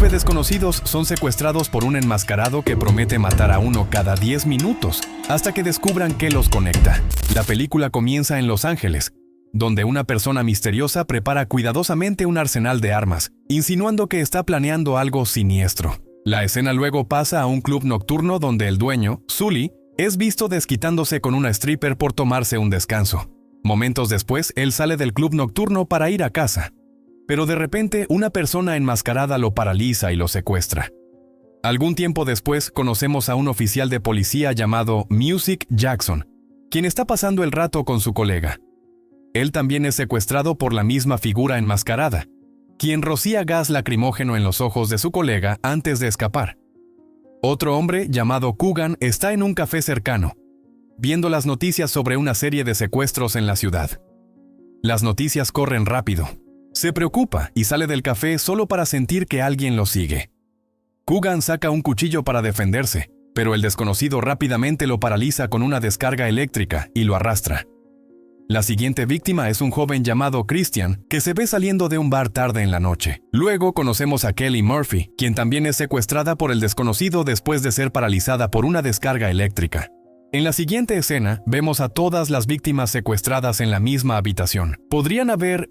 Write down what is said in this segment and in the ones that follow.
9 desconocidos son secuestrados por un enmascarado que promete matar a uno cada 10 minutos, hasta que descubran qué los conecta. La película comienza en Los Ángeles, donde una persona misteriosa prepara cuidadosamente un arsenal de armas, insinuando que está planeando algo siniestro. La escena luego pasa a un club nocturno donde el dueño, Sully, es visto desquitándose con una stripper por tomarse un descanso. Momentos después, él sale del club nocturno para ir a casa. Pero de repente, una persona enmascarada lo paraliza y lo secuestra. Algún tiempo después, conocemos a un oficial de policía llamado Music Jackson, quien está pasando el rato con su colega. Él también es secuestrado por la misma figura enmascarada, quien rocía gas lacrimógeno en los ojos de su colega antes de escapar. Otro hombre, llamado Coogan, está en un café cercano, viendo las noticias sobre una serie de secuestros en la ciudad. Las noticias corren rápido. Se preocupa y sale del café solo para sentir que alguien lo sigue. Coogan saca un cuchillo para defenderse, pero el desconocido rápidamente lo paraliza con una descarga eléctrica y lo arrastra. La siguiente víctima es un joven llamado Christian, que se ve saliendo de un bar tarde en la noche. Luego conocemos a Kelly Murphy, quien también es secuestrada por el desconocido después de ser paralizada por una descarga eléctrica. En la siguiente escena, vemos a todas las víctimas secuestradas en la misma habitación. Podrían haber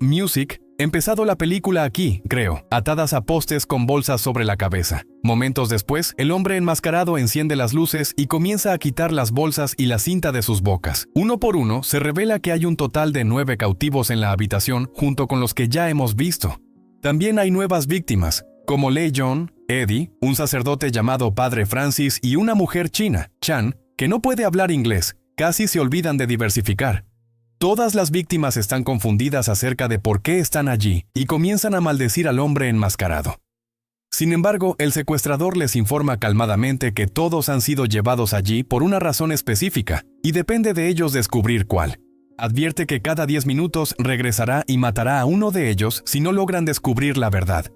empezado la película aquí, creo, atadas a postes con bolsas sobre la cabeza. Momentos después, el hombre enmascarado enciende las luces y comienza a quitar las bolsas y la cinta de sus bocas. Uno por uno, se revela que hay un total de 9 cautivos en la habitación, junto con los que ya hemos visto. También hay nuevas víctimas, como Lee John, Eddie, un sacerdote llamado Padre Francis y una mujer china, Chan, que no puede hablar inglés. Casi se olvidan de diversificar. Todas las víctimas están confundidas acerca de por qué están allí y comienzan a maldecir al hombre enmascarado. Sin embargo, el secuestrador les informa calmadamente que todos han sido llevados allí por una razón específica y depende de ellos descubrir cuál. Advierte que cada 10 minutos regresará y matará a uno de ellos si no logran descubrir la verdad.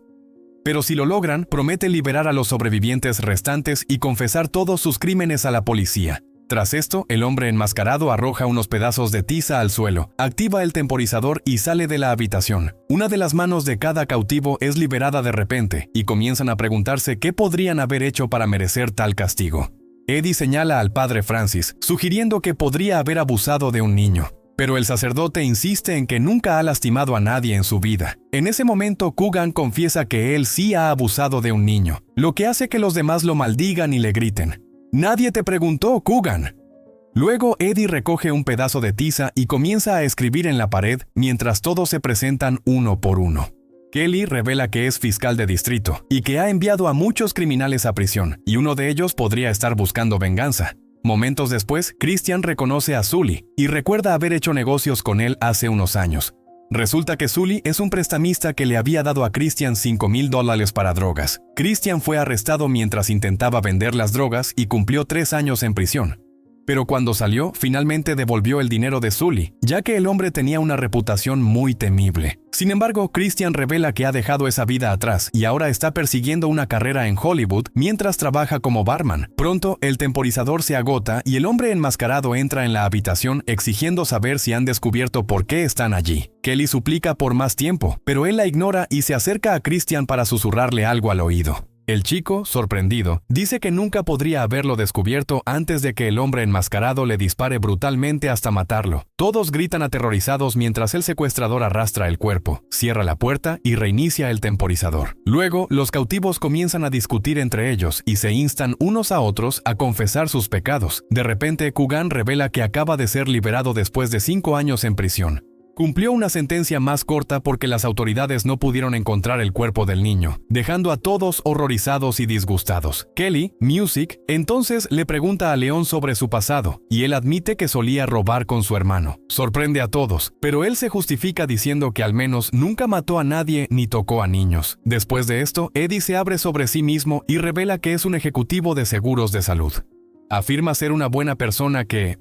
Pero si lo logran, promete liberar a los sobrevivientes restantes y confesar todos sus crímenes a la policía. Tras esto, el hombre enmascarado arroja unos pedazos de tiza al suelo, activa el temporizador y sale de la habitación. Una de las manos de cada cautivo es liberada de repente y comienzan a preguntarse qué podrían haber hecho para merecer tal castigo. Eddie señala al padre Francis, sugiriendo que podría haber abusado de un niño. Pero el sacerdote insiste en que nunca ha lastimado a nadie en su vida. En ese momento, Coogan confiesa que él sí ha abusado de un niño, lo que hace que los demás lo maldigan y le griten: «¡Nadie te preguntó, Coogan!». Luego, Eddie recoge un pedazo de tiza y comienza a escribir en la pared mientras todos se presentan uno por uno. Kelly revela que es fiscal de distrito y que ha enviado a muchos criminales a prisión, y uno de ellos podría estar buscando venganza. Momentos después, Christian reconoce a Sully y recuerda haber hecho negocios con él hace unos años. Resulta que Sully es un prestamista que le había dado a Christian $5,000 para drogas. Christian fue arrestado mientras intentaba vender las drogas y cumplió 3 años en prisión. Pero cuando salió, finalmente devolvió el dinero de Sully, ya que el hombre tenía una reputación muy temible. Sin embargo, Christian revela que ha dejado esa vida atrás y ahora está persiguiendo una carrera en Hollywood mientras trabaja como barman. Pronto, el temporizador se agota y el hombre enmascarado entra en la habitación exigiendo saber si han descubierto por qué están allí. Kelly suplica por más tiempo, pero él la ignora y se acerca a Christian para susurrarle algo al oído. El chico, sorprendido, dice que nunca podría haberlo descubierto antes de que el hombre enmascarado le dispare brutalmente hasta matarlo. Todos gritan aterrorizados mientras el secuestrador arrastra el cuerpo, cierra la puerta y reinicia el temporizador. Luego, los cautivos comienzan a discutir entre ellos y se instan unos a otros a confesar sus pecados. De repente, Coogan revela que acaba de ser liberado después de 5 años en prisión. Cumplió una sentencia más corta porque las autoridades no pudieron encontrar el cuerpo del niño, dejando a todos horrorizados y disgustados. Kelly, entonces le pregunta a León sobre su pasado, y él admite que solía robar con su hermano. Sorprende a todos, pero él se justifica diciendo que al menos nunca mató a nadie ni tocó a niños. Después de esto, Eddie se abre sobre sí mismo y revela que es un ejecutivo de seguros de salud. Afirma ser una buena persona que,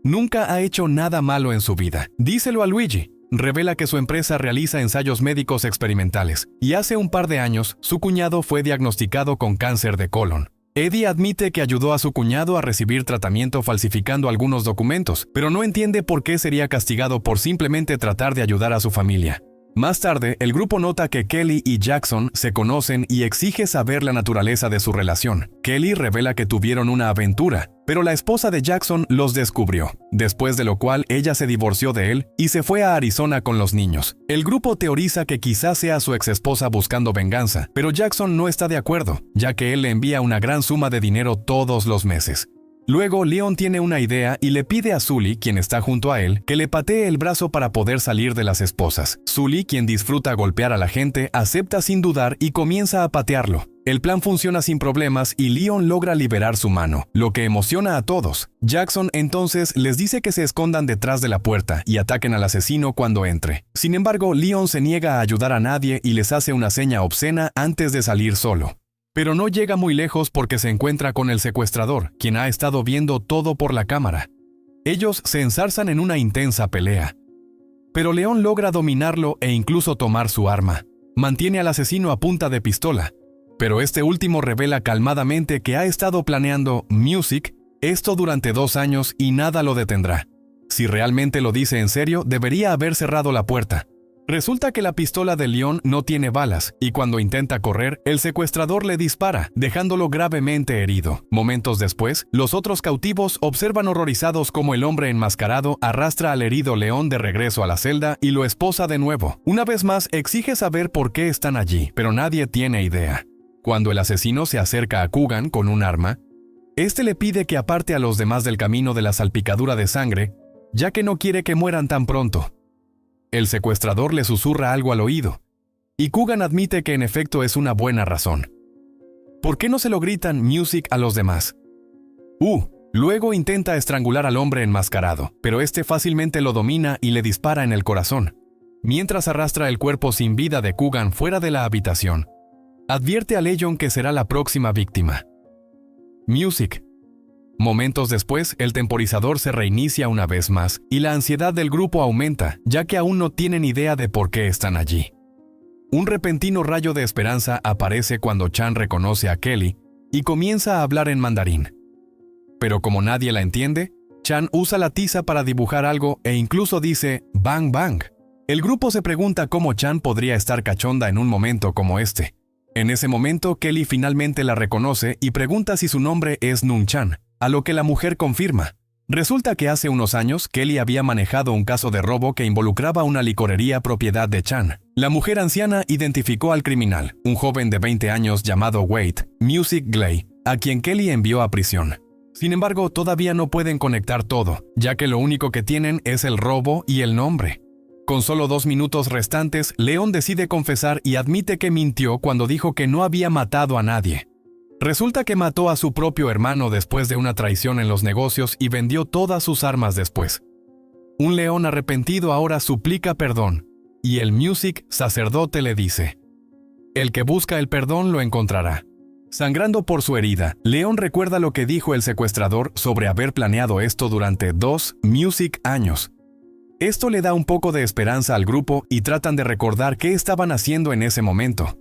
nunca ha hecho nada malo en su vida. Díselo a Luigi. Revela que su empresa realiza ensayos médicos experimentales, y hace un par de años, su cuñado fue diagnosticado con cáncer de colon. Eddie admite que ayudó a su cuñado a recibir tratamiento falsificando algunos documentos, pero no entiende por qué sería castigado por simplemente tratar de ayudar a su familia. Más tarde, el grupo nota que Kelly y Jackson se conocen y exige saber la naturaleza de su relación. Kelly revela que tuvieron una aventura, pero la esposa de Jackson los descubrió, después de lo cual ella se divorció de él y se fue a Arizona con los niños. El grupo teoriza que quizás sea su exesposa buscando venganza, pero Jackson no está de acuerdo, ya que él le envía una gran suma de dinero todos los meses. Luego, Leon tiene una idea y le pide a Sully, quien está junto a él, que le patee el brazo para poder salir de las esposas. Sully, quien disfruta golpear a la gente, acepta sin dudar y comienza a patearlo. El plan funciona sin problemas y Leon logra liberar su mano, lo que emociona a todos. Jackson entonces les dice que se escondan detrás de la puerta y ataquen al asesino cuando entre. Sin embargo, Leon se niega a ayudar a nadie y les hace una seña obscena antes de salir solo. Pero no llega muy lejos porque se encuentra con el secuestrador, quien ha estado viendo todo por la cámara. Ellos se enzarzan en una intensa pelea. Pero Leon logra dominarlo e incluso tomar su arma. Mantiene al asesino a punta de pistola, pero este último revela calmadamente que ha estado planeando Music esto durante 2 años y nada lo detendrá. Si realmente lo dice en serio, debería haber cerrado la puerta. Resulta que la pistola de Leon no tiene balas, y cuando intenta correr, el secuestrador le dispara, dejándolo gravemente herido. Momentos después, los otros cautivos observan horrorizados cómo el hombre enmascarado arrastra al herido Leon de regreso a la celda y lo esposa de nuevo. Una vez más, exige saber por qué están allí, pero nadie tiene idea. Cuando el asesino se acerca a Coogan con un arma, este le pide que aparte a los demás del camino de la salpicadura de sangre, ya que no quiere que mueran tan pronto. El secuestrador le susurra algo al oído, y Coogan admite que en efecto es una buena razón. ¿Por qué no se lo gritan Music a los demás? Luego intenta estrangular al hombre enmascarado, pero este fácilmente lo domina y le dispara en el corazón, mientras arrastra el cuerpo sin vida de Coogan fuera de la habitación. Advierte a Leon que será la próxima víctima. Music. Momentos después, el temporizador se reinicia una vez más y la ansiedad del grupo aumenta, ya que aún no tienen idea de por qué están allí. Un repentino rayo de esperanza aparece cuando Chan reconoce a Kelly y comienza a hablar en mandarín. Pero como nadie la entiende, Chan usa la tiza para dibujar algo e incluso dice "bang bang". El grupo se pregunta cómo Chan podría estar cachonda en un momento como este. En ese momento, Kelly finalmente la reconoce y pregunta si su nombre es Nun Chan, a lo que la mujer confirma. Resulta que hace unos años, Kelly había manejado un caso de robo que involucraba una licorería propiedad de Chan. La mujer anciana identificó al criminal, un joven de 20 años llamado Wade Music Gley, a quien Kelly envió a prisión. Sin embargo, todavía no pueden conectar todo, ya que lo único que tienen es el robo y el nombre. Con solo 2 minutos restantes, Leon decide confesar y admite que mintió cuando dijo que no había matado a nadie. Resulta que mató a su propio hermano después de una traición en los negocios y vendió todas sus armas después. Un Leon arrepentido ahora suplica perdón, y el Music sacerdote le dice: "El que busca el perdón lo encontrará". Sangrando por su herida, Leon recuerda lo que dijo el secuestrador sobre haber planeado esto durante 2 Music años. Esto le da un poco de esperanza al grupo y tratan de recordar qué estaban haciendo en ese momento.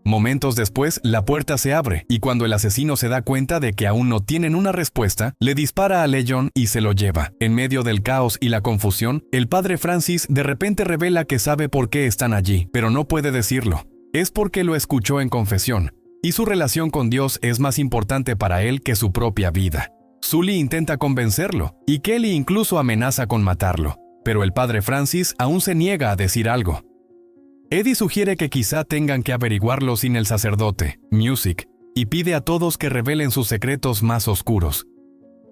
Momentos después, la puerta se abre y cuando el asesino se da cuenta de que aún no tienen una respuesta, le dispara a Leon y se lo lleva. En medio del caos y la confusión, el padre Francis de repente revela que sabe por qué están allí, pero no puede decirlo. Es porque lo escuchó en confesión, y su relación con Dios es más importante para él que su propia vida. Sully intenta convencerlo, y Kelly incluso amenaza con matarlo, pero el padre Francis aún se niega a decir algo. Eddie sugiere que quizá tengan que averiguarlo sin el sacerdote, Music, y pide a todos que revelen sus secretos más oscuros.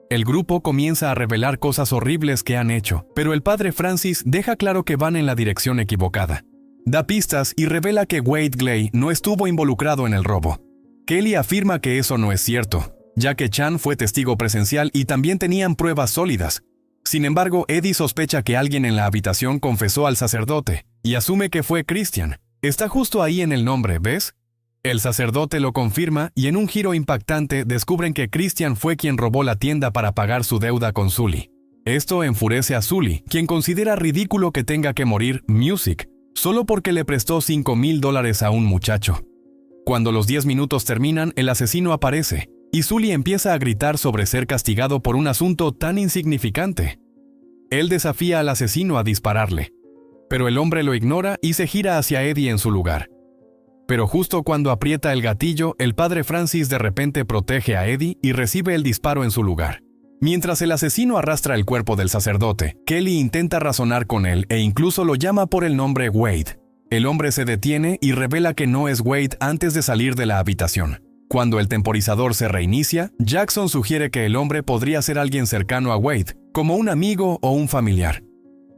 El grupo comienza a revelar cosas horribles que han hecho, pero el padre Francis deja claro que van en la dirección equivocada. Da pistas y revela que Wade Gley no estuvo involucrado en el robo. Kelly afirma que eso no es cierto, ya que Chan fue testigo presencial y también tenían pruebas sólidas. Sin embargo, Eddie sospecha que alguien en la habitación confesó al sacerdote y asume que fue Christian. Está justo ahí en el nombre, ¿ves? El sacerdote lo confirma y en un giro impactante descubren que Christian fue quien robó la tienda para pagar su deuda con Sully. Esto enfurece a Sully, quien considera ridículo que tenga que morir Music, solo porque le prestó $5,000 a un muchacho. Cuando los 10 minutos terminan, el asesino aparece, y Sully empieza a gritar sobre ser castigado por un asunto tan insignificante. Él desafía al asesino a dispararle. pero el hombre lo ignora y se gira hacia Eddie en su lugar. Pero justo cuando aprieta el gatillo, el padre Francis de repente protege a Eddie y recibe el disparo en su lugar. Mientras el asesino arrastra el cuerpo del sacerdote, Kelly intenta razonar con él e incluso lo llama por el nombre Wade. El hombre se detiene y revela que no es Wade antes de salir de la habitación. Cuando el temporizador se reinicia, Jackson sugiere que el hombre podría ser alguien cercano a Wade, como un amigo o un familiar.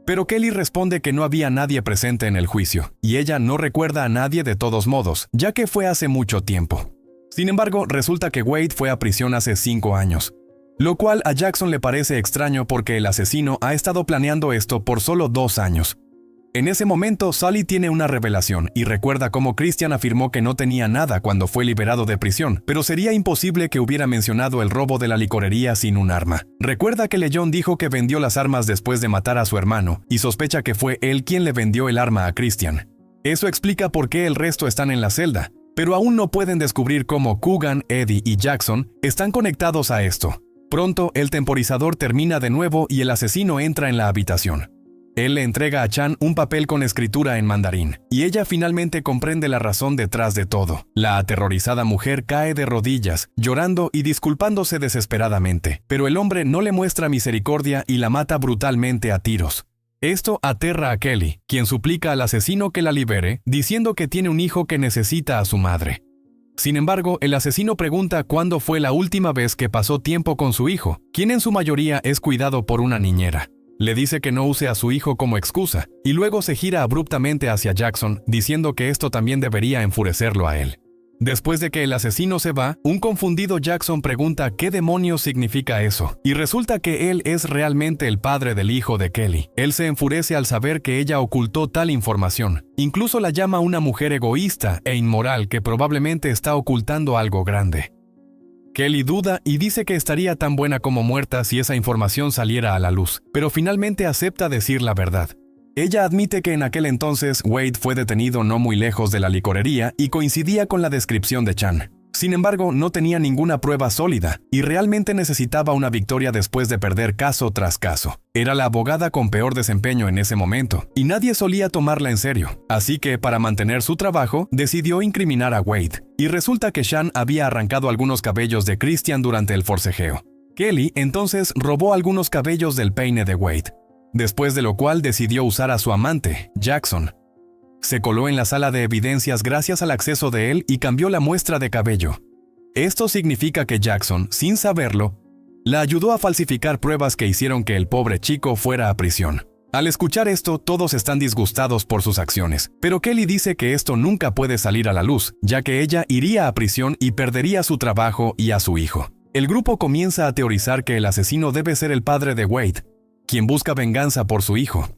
Pero Kelly responde que no había nadie presente en el juicio, y ella no recuerda a nadie de todos modos, ya que fue hace mucho tiempo. Sin embargo, resulta que Wade fue a prisión hace 5 años, lo cual a Jackson le parece extraño porque el asesino ha estado planeando esto por solo 2 años. En ese momento, Sally tiene una revelación y recuerda cómo Christian afirmó que no tenía nada cuando fue liberado de prisión, pero sería imposible que hubiera mencionado el robo de la licorería sin un arma. Recuerda que LeJohn dijo que vendió las armas después de matar a su hermano y sospecha que fue él quien le vendió el arma a Christian. Eso explica por qué el resto están en la celda, pero aún no pueden descubrir cómo Coogan, Eddie y Jackson están conectados a esto. Pronto, el temporizador termina de nuevo y el asesino entra en la habitación. Él le entrega a Chan un papel con escritura en mandarín, y ella finalmente comprende la razón detrás de todo. La aterrorizada mujer cae de rodillas, llorando y disculpándose desesperadamente, pero el hombre no le muestra misericordia y la mata brutalmente a tiros. Esto aterra a Kelly, quien suplica al asesino que la libere, diciendo que tiene un hijo que necesita a su madre. Sin embargo, el asesino pregunta cuándo fue la última vez que pasó tiempo con su hijo, quien en su mayoría es cuidado por una niñera. Le dice que no use a su hijo como excusa, y luego se gira abruptamente hacia Jackson, diciendo que esto también debería enfurecerlo a él. Después de que el asesino se va, un confundido Jackson pregunta qué demonios significa eso, y resulta que él es realmente el padre del hijo de Kelly. Él se enfurece al saber que ella ocultó tal información. Incluso la llama una mujer egoísta e inmoral que probablemente está ocultando algo grande. Kelly duda y dice que estaría tan buena como muerta si esa información saliera a la luz, pero finalmente acepta decir la verdad. Ella admite que en aquel entonces Wade fue detenido no muy lejos de la licorería y coincidía con la descripción de Chan. Sin embargo, no tenía ninguna prueba sólida y realmente necesitaba una victoria después de perder caso tras caso. Era la abogada con peor desempeño en ese momento y nadie solía tomarla en serio. Así que, para mantener su trabajo, decidió incriminar a Wade. Y resulta que Chan había arrancado algunos cabellos de Christian durante el forcejeo. Kelly entonces robó algunos cabellos del peine de Wade, después de lo cual decidió usar a su amante, Jackson. Se coló en la sala de evidencias gracias al acceso de él y cambió la muestra de cabello. Esto significa que Jackson, sin saberlo, la ayudó a falsificar pruebas que hicieron que el pobre chico fuera a prisión. Al escuchar esto, todos están disgustados por sus acciones, pero Kelly dice que esto nunca puede salir a la luz, ya que ella iría a prisión y perdería su trabajo y a su hijo. El grupo comienza a teorizar que el asesino debe ser el padre de Wade, quien busca venganza por su hijo.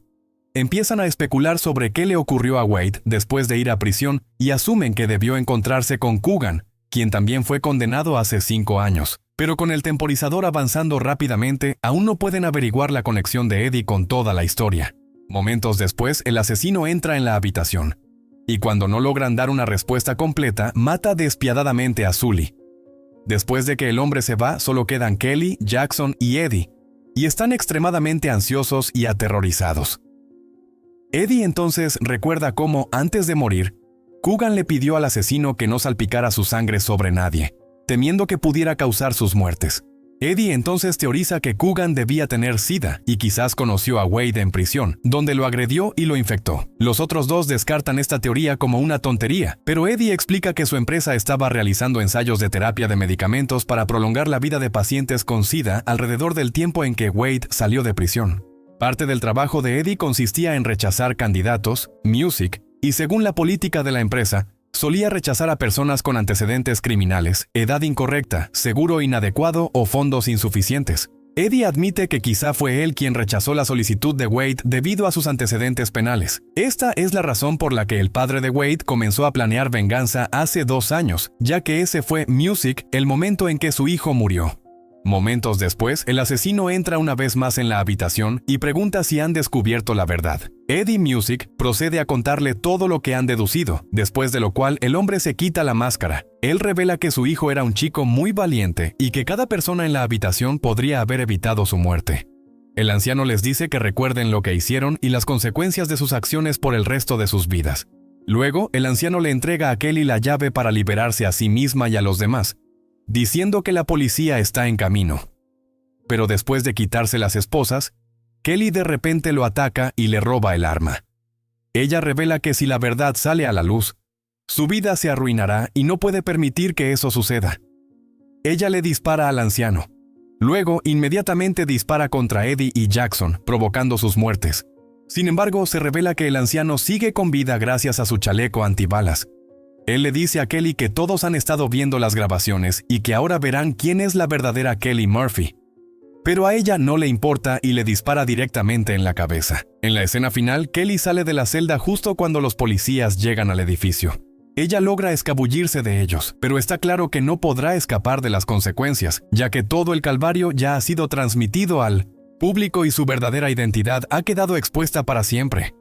Empiezan a especular sobre qué le ocurrió a Wade después de ir a prisión y asumen que debió encontrarse con Coogan, quien también fue condenado hace 5 años. Pero con el temporizador avanzando rápidamente, aún no pueden averiguar la conexión de Eddie con toda la historia. Momentos después, el asesino entra en la habitación, y cuando no logran dar una respuesta completa, mata despiadadamente a Sully. Después de que el hombre se va, solo quedan Kelly, Jackson y Eddie, y están extremadamente ansiosos y aterrorizados. Eddie entonces recuerda cómo, antes de morir, Coogan le pidió al asesino que no salpicara su sangre sobre nadie, temiendo que pudiera causar sus muertes. Eddie entonces teoriza que Coogan debía tener SIDA y quizás conoció a Wade en prisión, donde lo agredió y lo infectó. Los otros dos descartan esta teoría como una tontería, pero Eddie explica que su empresa estaba realizando ensayos de terapia de medicamentos para prolongar la vida de pacientes con SIDA alrededor del tiempo en que Wade salió de prisión. Parte del trabajo de Eddie consistía en rechazar candidatos, music, y según la política de la empresa, solía rechazar a personas con antecedentes criminales, edad incorrecta, seguro inadecuado o fondos insuficientes. Eddie admite que quizá fue él quien rechazó la solicitud de Wade debido a sus antecedentes penales. Esta es la razón por la que el padre de Wade comenzó a planear venganza hace 2 años, ya que ese fue Music el momento en que su hijo murió. Momentos después, el asesino entra una vez más en la habitación y pregunta si han descubierto la verdad. Eddie Music procede a contarle todo lo que han deducido, después de lo cual el hombre se quita la máscara. Él revela que su hijo era un chico muy valiente y que cada persona en la habitación podría haber evitado su muerte. El anciano les dice que recuerden lo que hicieron y las consecuencias de sus acciones por el resto de sus vidas. Luego, el anciano le entrega a Kelly la llave para liberarse a sí misma y a los demás, diciendo que la policía está en camino. Pero después de quitarse las esposas, Kelly de repente lo ataca y le roba el arma. Ella revela que si la verdad sale a la luz, su vida se arruinará y no puede permitir que eso suceda. Ella le dispara al anciano. Luego, inmediatamente dispara contra Eddie y Jackson, provocando sus muertes. Sin embargo, se revela que el anciano sigue con vida gracias a su chaleco antibalas. Él le dice a Kelly que todos han estado viendo las grabaciones y que ahora verán quién es la verdadera Kelly Murphy. Pero a ella no le importa y le dispara directamente en la cabeza. En la escena final, Kelly sale de la celda justo cuando los policías llegan al edificio. Ella logra escabullirse de ellos, pero está claro que no podrá escapar de las consecuencias, ya que todo el calvario ya ha sido transmitido al público y su verdadera identidad ha quedado expuesta para siempre.